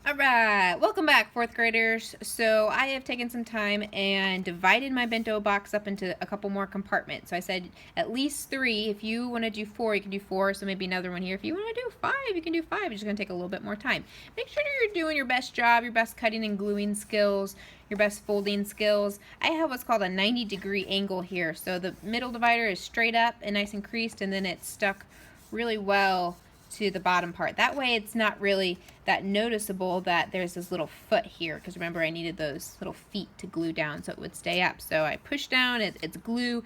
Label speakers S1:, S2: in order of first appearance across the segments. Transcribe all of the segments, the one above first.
S1: Alright, welcome back, fourth graders. So I have taken some time and divided my bento box up into a couple more compartments. So I said at least 3. If you want to do 4, you can do 4. So maybe another one here. If you want to do 5, you can do 5. It's just going to take a little bit more time. Make sure you're doing your best job, your best cutting and gluing skills, your best folding skills. I have what's called a 90-degree angle here. So the middle divider is straight up and nice and creased, and then it's stuck really well to the bottom part. That way it's not really that noticeable that there's this little foot here, because remember I needed those little feet to glue down so it would stay up. So I push down, it's glued,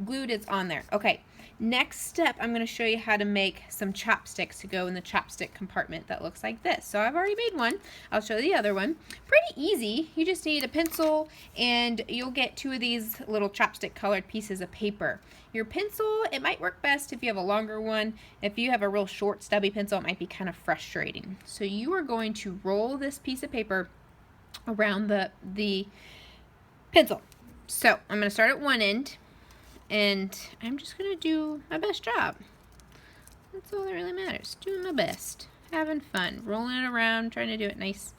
S1: it's on there. Okay, next step, I'm going to show you how to make some chopsticks to go in the chopstick compartment that looks like this. So I've already made one. I'll show the other one. Pretty easy. You just need a pencil and you'll get 2 of these little chopstick colored pieces of paper. Your pencil, it might work best if you have a longer one. If you have a real short stubby pencil, it might be kind of frustrating. So you are going to roll this piece of paper around the pencil. So I'm going to start at one end, and I'm just going to do my best job. That's all that really matters. Doing my best. Having fun. Rolling it around, trying to do it nice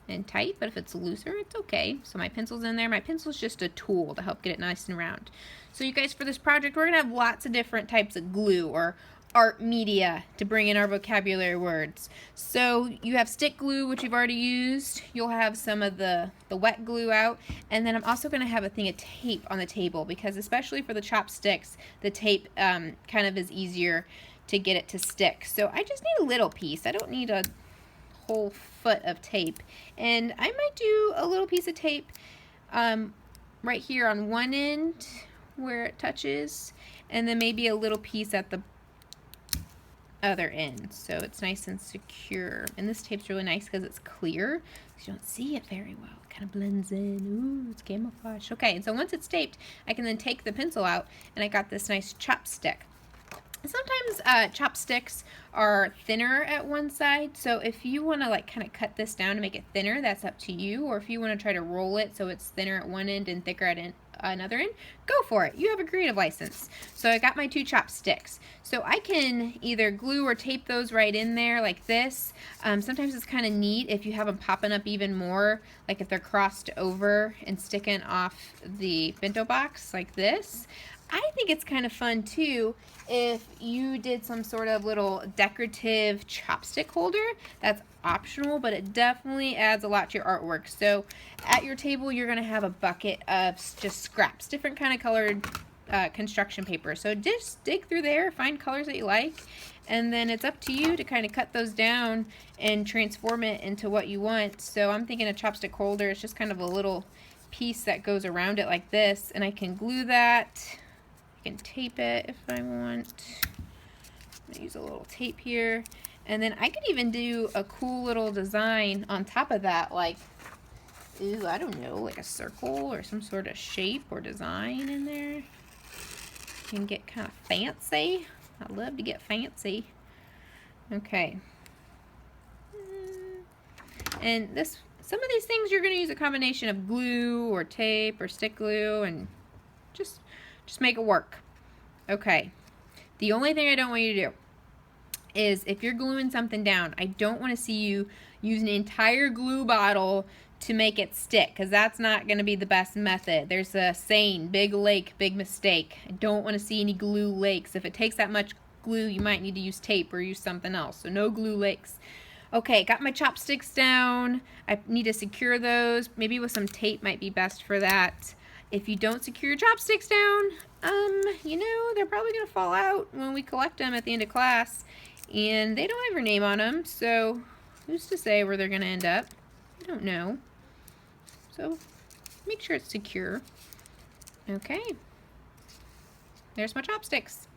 S1: and tight, but if it's looser, it's okay. So my pencil's in there. My pencil's just a tool to help get it nice and round. So you guys, for this project, we're going to have lots of different types of glue or art media to bring in our vocabulary words. So you have stick glue, which you've already used. You'll have some of the wet glue out. And then I'm also going to have a thing of tape on the table, because especially for the chopsticks, the tape kind of is easier to get it to stick. So I just need a little piece. I don't need a whole foot of tape. And I might do a little piece of tape right here on one end where it touches, and then maybe a little piece at the other end, so it's nice and secure. And this tape's really nice because it's clear, so you don't see it very well. It kind of blends in. Ooh, it's camouflage. Okay, and so once it's taped, I can then take the pencil out, and I got this nice chopstick. Sometimes chopsticks are thinner at one side, so if you want to like kind of cut this down to make it thinner, that's up to you. Or if you want to try to roll it so it's thinner at one end and thicker at another end, go for it. You have a creative license. So I got my 2 chopsticks. So I can either glue or tape those right in there like this. Sometimes it's kind of neat if you have them popping up even more, like if they're crossed over and sticking off the bento box like this. I think it's kind of fun too if you did some sort of little decorative chopstick holder. That's optional, but it definitely adds a lot to your artwork. So at your table, you're going to have a bucket of just scraps, different kind of colored construction paper. So just dig through there, find colors that you like, and then it's up to you to kind of cut those down and transform it into what you want. So I'm thinking a chopstick holder is just kind of a little piece that goes around it like this, and I can glue that. I can tape it if I want. I'm gonna use a little tape here, and then I could even do a cool little design on top of that, like, ooh, I don't know, like a circle or some sort of shape or design in there. You can get kind of fancy. I love to get fancy. Okay. And some of these things you're going to use a combination of glue or tape or stick glue, and just make it work. Okay. The only thing I don't want you to do is if you're gluing something down, I don't want to see you use an entire glue bottle to make it stick, because that's not going to be the best method. There's a saying, big lake, big mistake. I don't want to see any glue lakes. If it takes that much glue, you might need to use tape or use something else. So no glue lakes. Okay, got my chopsticks down. I need to secure those. Maybe with some tape might be best for that. If you don't secure your chopsticks down, you know, they're probably going to fall out when we collect them at the end of class. And they don't have your name on them, so who's to say where they're going to end up? I don't know. So make sure it's secure. Okay. There's my chopsticks.